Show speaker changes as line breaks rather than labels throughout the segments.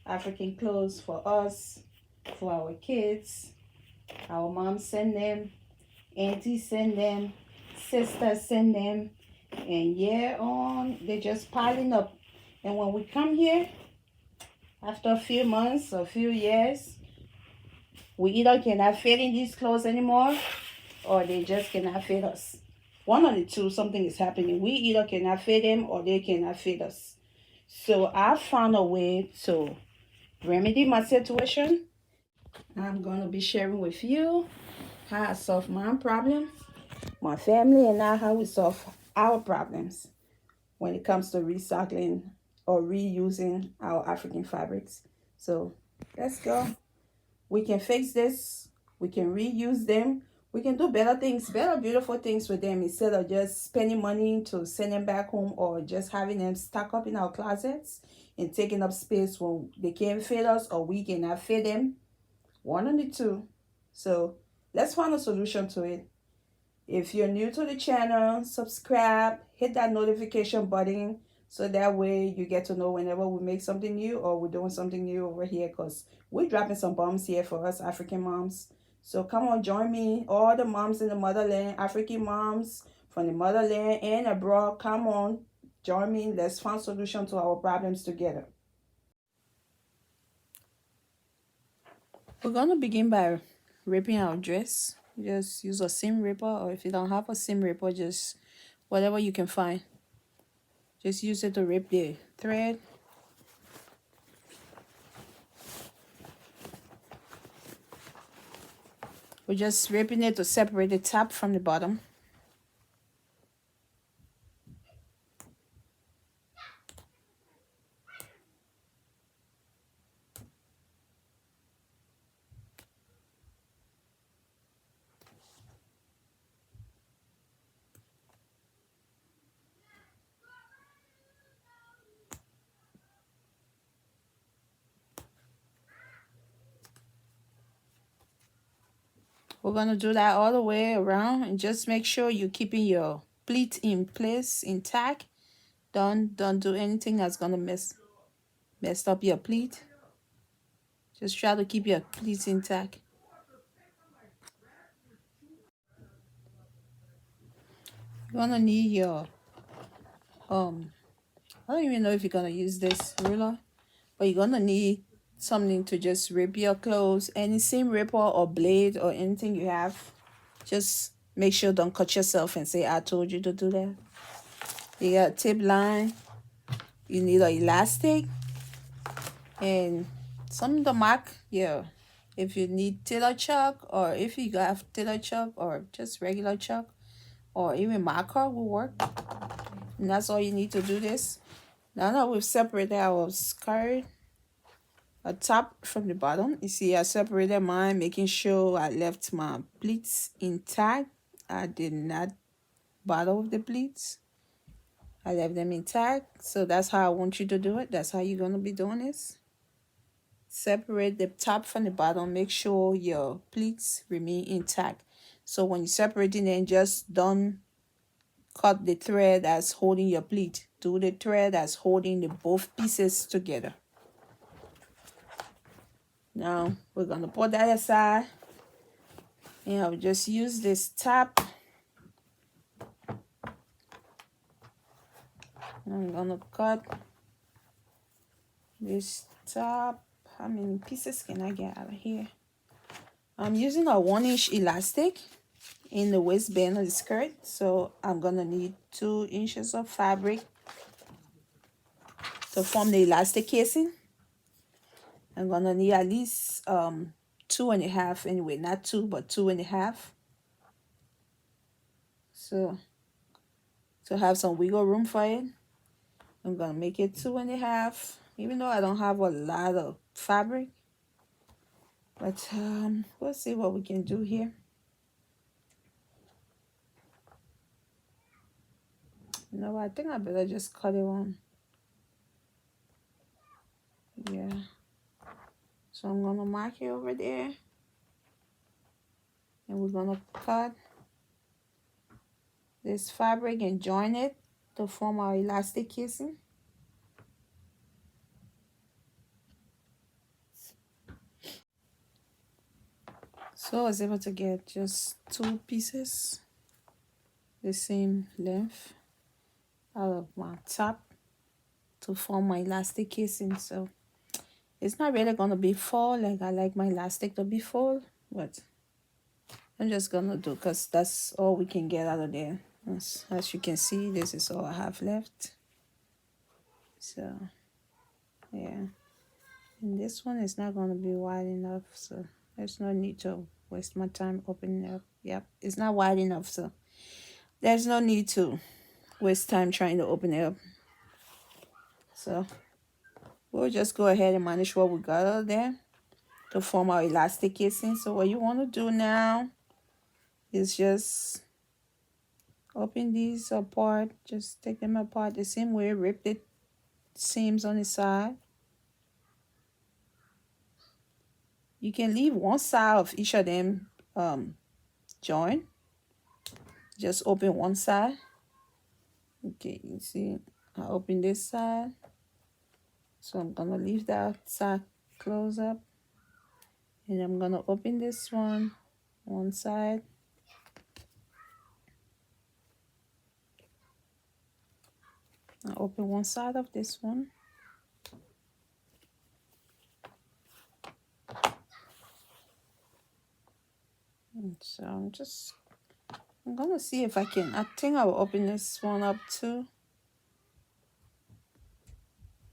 African clothes for us, for our kids. Our moms send them, aunties send them, sisters send them, and yeah, on they just piling up. And when we come here after a few months or a few years, we either cannot fit in these clothes anymore or they just cannot fit us. One of the two, something is happening. We either cannot fit them or they cannot fit us. So I found a way to remedy my situation. I'm going to be sharing with you how I solve my problem, my family, and now how we solve our problems when it comes to recycling or reusing our African fabrics. So let's go. We can fix this. We can reuse them. We can do better things, better beautiful things with them instead of just spending money to send them back home or just having them stuck up in our closets and taking up space when they can't fit us or we cannot fit them. One of the two. So let's find a solution to it. If you're new to the channel, subscribe, hit that notification button so that way you get to know whenever we make something new or we're doing something new over here, because we're dropping some bombs here for us African moms. So come on, join me, all the moms in the motherland, African moms from the motherland and abroad. Come on, join me. Let's find solution to our problems together. We're gonna begin by ripping our dress. Just use a seam ripper, or if you don't have a seam ripper, just whatever you can find. Just use it to rip the thread. We're just ripping it to separate the top from the bottom. We're gonna do that all the way around, and just make sure you're keeping your pleat in place, intact. Don't do anything that's gonna mess up your pleat. Just try to keep your pleats intact. You're gonna need your I don't even know if you're gonna use this ruler, but you're gonna need something to just rip your clothes. Any seam ripper or blade or anything you have. Just make sure don't cut yourself and say I told you to do that. You got a tip line. You need an elastic and some of the mark. Yeah, if you need tailor chalk, or if you have tailor chalk or just regular chalk or even marker will work. And that's all you need to do this. Now that we've separated our skirt, a top from the bottom, you see I separated mine, making sure I left my pleats intact. I did not bother with the pleats. I left them intact. So that's how I want you to do it. That's how you're going to be doing this. Separate the top from the bottom. Make sure your pleats remain intact. So when you're separating them, just don't cut the thread that's holding your pleat. Do the thread that's holding the both pieces together. Now we're gonna put that aside, and I'll just use this top. I'm gonna cut this top. How many pieces can I get out of here? I'm using a 1-inch elastic in the waistband of the skirt, so I'm gonna need 2 inches of fabric to form the elastic casing. I'm gonna need at least 2.5 anyway, not 2 but 2.5. So to have some wiggle room for it, I'm gonna make it 2.5, even though I don't have a lot of fabric. But we'll see what we can do here. You know what, I think I better just cut it on. Yeah. So I'm gonna mark it over there. And we're gonna cut this fabric and join it to form our elastic casing. So I was able to get just 2 pieces the same length out of my top to form my elastic casing. So it's not really gonna be full like I like my elastic to be full, but I'm just gonna do because that's all we can get out of there. As you can see, this is all I have left. So yeah, and this one is not gonna be wide enough, so there's no need to waste my time opening it up. Yep, it's not wide enough, so there's no need to waste time trying to open it up. So we'll just go ahead and manage what we got out there to form our elastic casing. So what you want to do now is just open these apart, just take them apart the same way, rip the seams on the side. You can leave one side of each of them joined. Just open one side. Okay, you see I open this side, so I'm gonna leave that side close up, and I'm gonna open this one side. I open one side of this one. And so I'm gonna see if I can. I think I will open this one up too,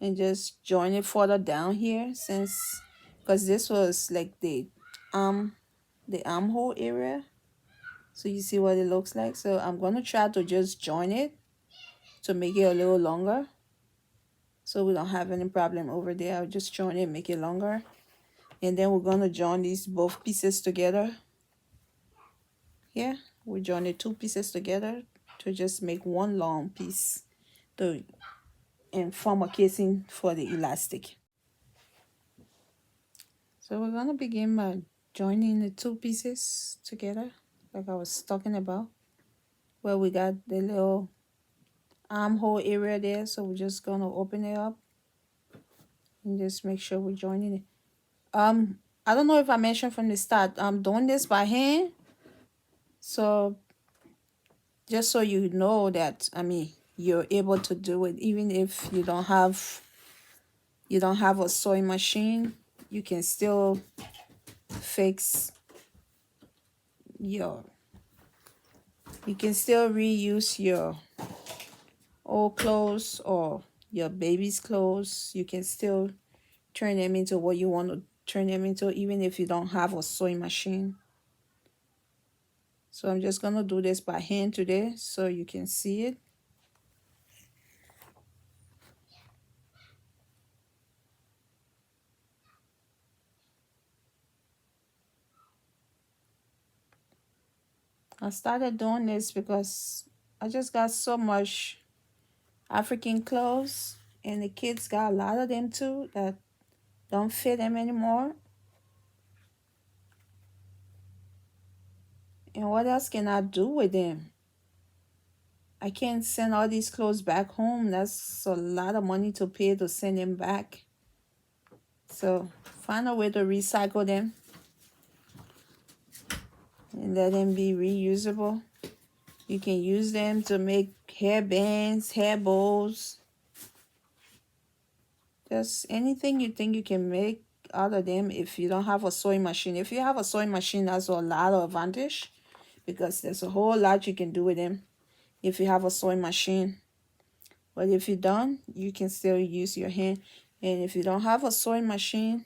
and just join it further down here, since because this was like the armhole area. So you see what it looks like. So I'm gonna try to just join it to make it a little longer, so we don't have any problem over there. I'll just join it, make it longer, and then we're gonna join these both pieces together. Yeah, we join the 2 pieces together to just make one long piece to and form a casing for the elastic. So we're gonna begin by joining the 2 pieces together, like I was talking about, where we got the little armhole area there. So we're just gonna open it up and just make sure we're joining it. I don't know if I mentioned from the start, I'm doing this by hand. So just so you know that, I mean, you're able to do it even if you don't have a sewing machine. You can still fix your you can still reuse your old clothes or your baby's clothes. You can still turn them into what you want to turn them into, even if you don't have a sewing machine. So I'm just gonna do this by hand today so you can see it. I started doing this because I just got so much African clothes, and the kids got a lot of them too that don't fit them anymore. And what else can I do with them? I can't send all these clothes back home. That's a lot of money to pay to send them back. So find a way to recycle them and let them be reusable. You can use them to make hair bands, hair bows, just anything you think you can make out of them if you don't have a sewing machine. If you have a sewing machine, that's a lot of advantage because there's a whole lot you can do with them if you have a sewing machine. But if you don't, you can still use your hand. And if you don't have a sewing machine,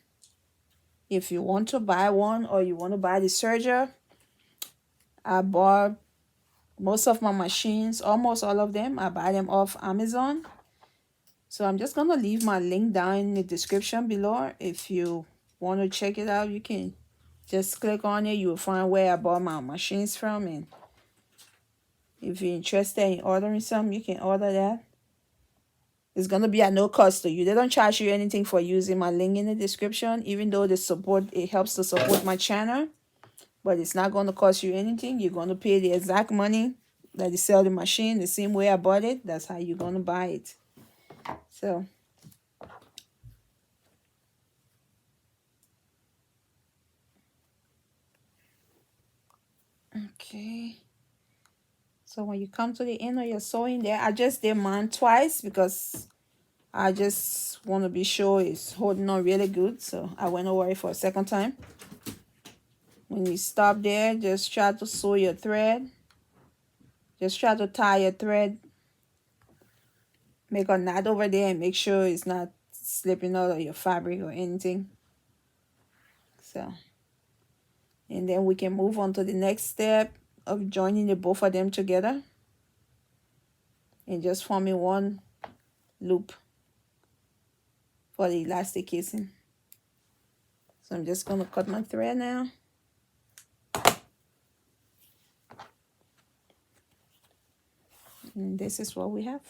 if you want to buy one or you want to buy the serger, I bought most of my machines, almost all of them. I buy them off Amazon. So I'm just going to leave my link down in the description below. If you want to check it out, you can just click on it. You will find where I bought my machines from. And if you're interested in ordering some, you can order that. It's going to be at no cost to you. They don't charge you anything for using my link in the description, even though it helps to support my channel. But it's not going to cost you anything. You're going to pay the exact money that they sell the machine, the same way I bought it. That's how you're going to buy it. So Okay. So when you come to the end of your sewing there, I just did mine twice because I just want to be sure it's holding on really good. So I went over it for a second time. When you stop there, just try to sew your thread. Just try to tie your thread. Make a knot over there and make sure it's not slipping out of your fabric or anything. So, and then we can move on to the next step of joining the both of them together and just forming one loop for the elastic casing. So I'm just going to cut my thread now. And this is what we have.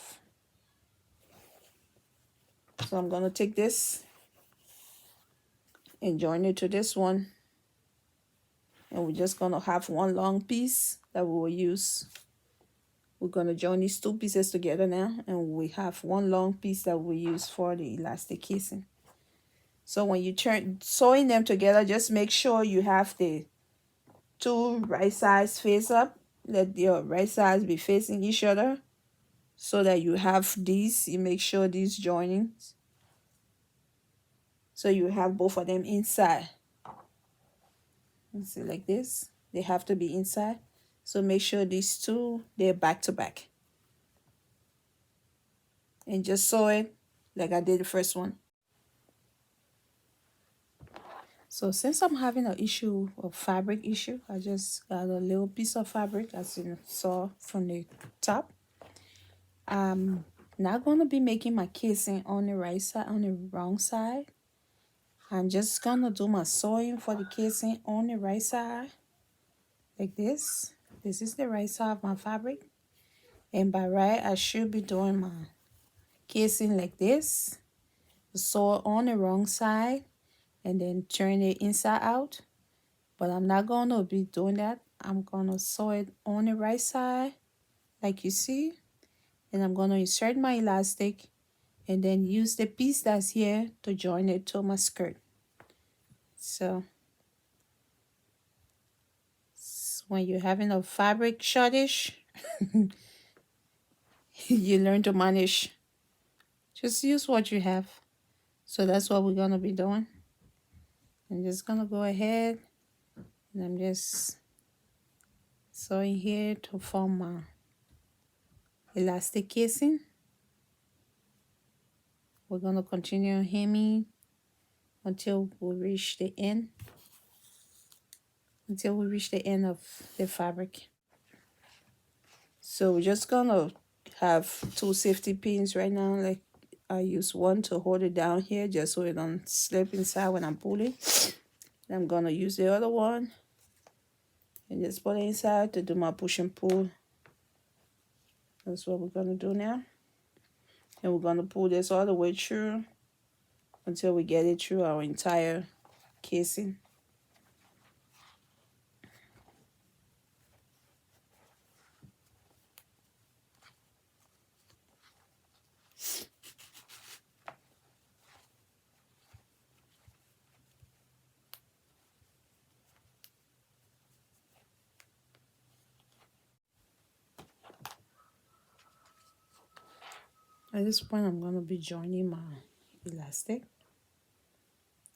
So I'm going to take this and join it to this one. And we're just going to have one long piece that we will use. We're going to join these two pieces together now. And we have one long piece that we use for the elastic casing. So when you turn sewing them together, just make sure you have the two right sides face up. Let your right sides be facing each other so that you have these. You make sure these joining. So you have both of them inside. See, like this. They have to be inside. So make sure these two, they're back to back. And just sew it like I did the first one. So since I'm having an issue, a fabric issue, I just got a little piece of fabric as you saw from the top. I'm not going to be making my casing on the right side, on the wrong side. I'm just going to do my sewing for the casing on the right side. Like this. This is the right side of my fabric. And by right, I should be doing my casing like this. Sew it on the wrong side and then turn it inside out. But I'm not going to be doing that. I'm going to sew it on the right side like you see. And I'm going to insert my elastic and then use the piece that's here to join it to my skirt. So when you're having a fabric shortage, you learn to manage. Just use what you have. So that's what we're going to be doing. I'm just going to go ahead and I'm just sewing here to form my elastic casing. We're going to continue hemming until we reach the end. Until we reach the end of the fabric. So we're just going to have two safety pins right now. Like I use one to hold it down here just so it don't slip inside when I'm pulling. I'm going to use the other one and just put it inside to do my push and pull. That's what we're going to do now. And we're going to pull this all the way through until we get it through our entire casing. At this point, I'm going to be joining my elastic.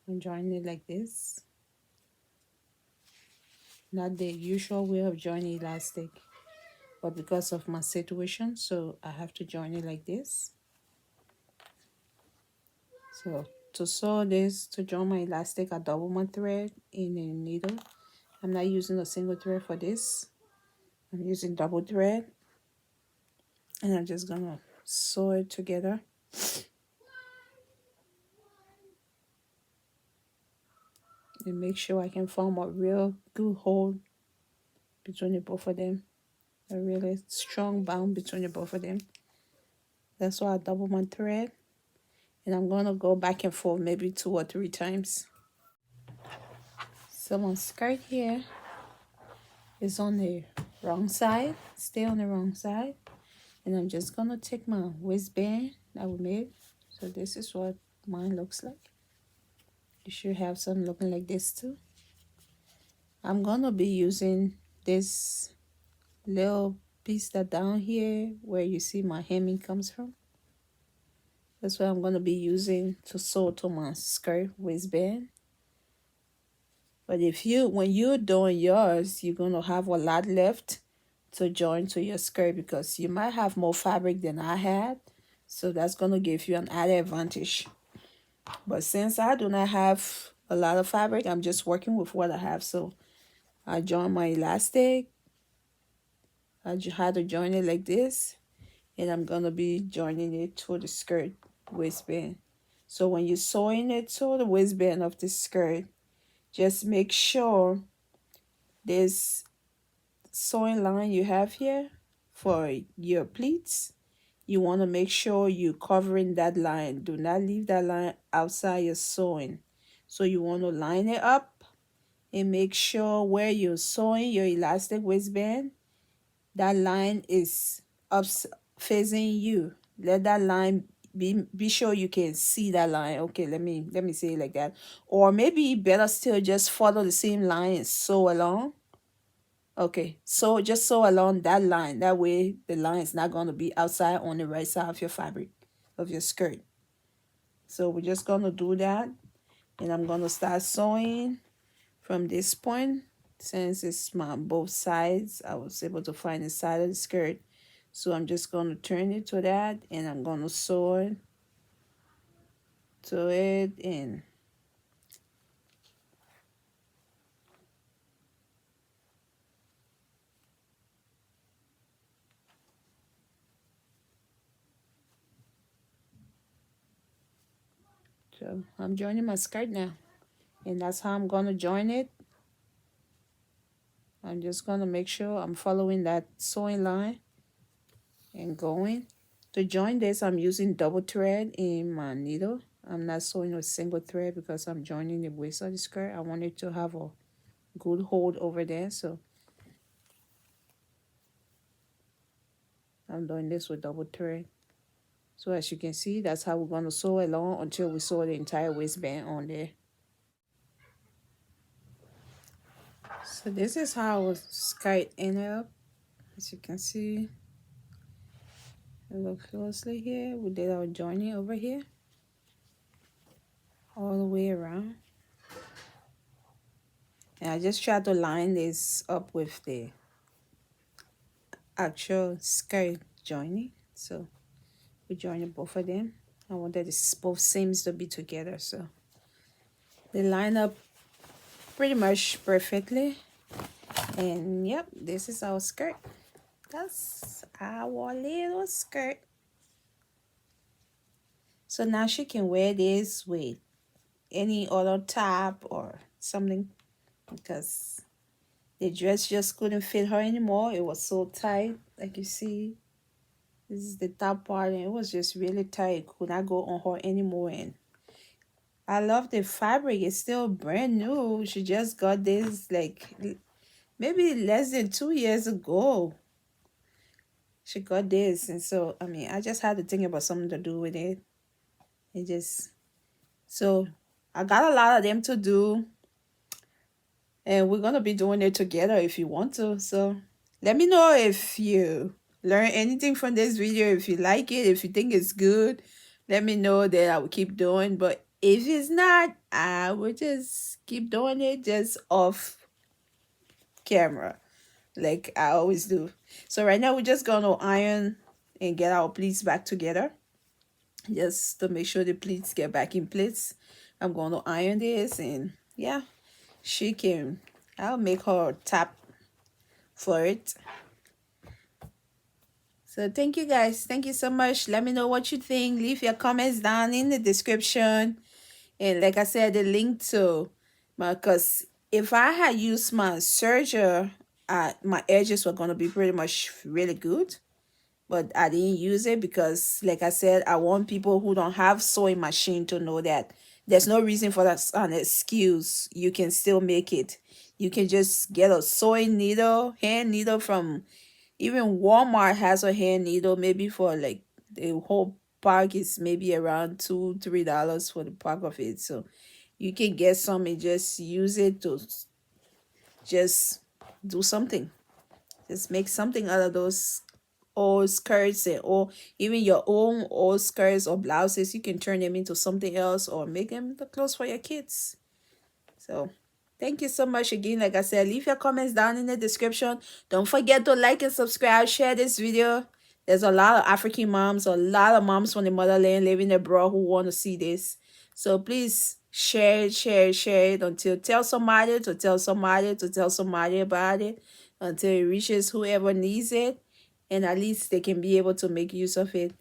I'm joining it like this. Not the usual way of joining elastic, but because of my situation, so I have to join it like this. So to sew this, to join my elastic, I double my thread in the needle. I'm not using a single thread for this. I'm using double thread. And I'm just going to sew it together. And make sure I can form a real good hold between the both of them. A really strong bond between the both of them. That's why I double my thread. And I'm going to go back and forth maybe 2 or 3 times. So my skirt here is on the wrong side. Stay on the wrong side. And I'm just going to take my waistband that we made. So this is what mine looks like. You should have some looking like this too. I'm going to be using this little piece that down here where you see my hemming comes from. That's what I'm going to be using to sew to my skirt waistband. But if you, when you're doing yours, you're going to have a lot left to join to your skirt because you might have more fabric than I had. So that's going to give you an added advantage. But since I do not have a lot of fabric, I'm just working with what I have. So I join my elastic. I just had to join it like this. And I'm going to be joining it to the skirt waistband. So when you're sewing it to the waistband of the skirt, just make sure this sewing line you have here for your pleats, you want to make sure you're covering that line. Do not leave that line outside your sewing. So you want to line it up and make sure where you're sewing your elastic waistband, that line is up facing you. Let that line be sure you can see that line. Okay, let me say it like that. Or maybe better still, just follow the same line and sew along. Okay, so just sew along that line. That way the line is not going to be outside on the right side of your fabric of your skirt. So we're just going to do that. And I'm going to start sewing from this point. Since it's my both sides, I was able to find the side of the skirt. So I'm just going to turn it to that. And I'm going to sew it to it. And so I'm joining my skirt now. And that's how I'm going to join it. I'm just going to make sure I'm following that sewing line and going. To join this, I'm using double thread in my needle. I'm not sewing with single thread because I'm joining the waist of the skirt. I want it to have a good hold over there. So I'm doing this with double thread. So as you can see, that's how we're going to sew along until we sew the entire waistband on there. So this is how our skirt ended up. As you can see, look closely here. We did our joining over here, all the way around. And I just try to line this up with the actual skirt joining. So we joined both of them. I wanted this both seams to be together, so they line up pretty much perfectly. And yep, this is our skirt. That's our little skirt. So now she can wear this with any other top or something because the dress just couldn't fit her anymore. It was so tight, like you see. This is the top part, and it was just really tight. It could not go on her anymore. And I love the fabric. It's still brand new. She just got this like maybe less than 2 years ago. She got this, and so I mean, I just had to think about something to do with it. It just so I got a lot of them to do, and we're gonna be doing it together if you want to. So let me know if you learn anything from this video. If you like it, if you think it's good, let me know that I will keep doing. But if it's not, I will just keep doing it just off camera like I always do. So right now we're just gonna iron and get our pleats back together just to make sure the pleats get back in place. I'm going to iron this, and yeah, I'll make her tap for it. So thank you guys. Thank you so much. Let me know what you think. Leave your comments down in the description. And like I said, the link to because if I had used my serger, my edges were going to be pretty much really good. But I didn't use it because, like I said, I want people who don't have sewing machine to know that there's no reason for that an excuse. You can still make it. You can just get a sewing needle, hand needle from even Walmart has a hand needle, maybe for like the whole pack is maybe around $2-3 for the pack of it. So you can get some and just use it to just
do something. Just make something out of those old skirts, or even your own old skirts or blouses. You can turn them into something else or make them the clothes for your kids. So thank you so much again. Like I said, leave your comments down in the description. Don't forget to like and subscribe, share this video. There's a lot of African moms, a lot of moms from the motherland living abroad who want to see this. So please share it, share it, share it until tell somebody to tell somebody to tell somebody about it until it reaches whoever needs it, and at least they can be able to make use of it.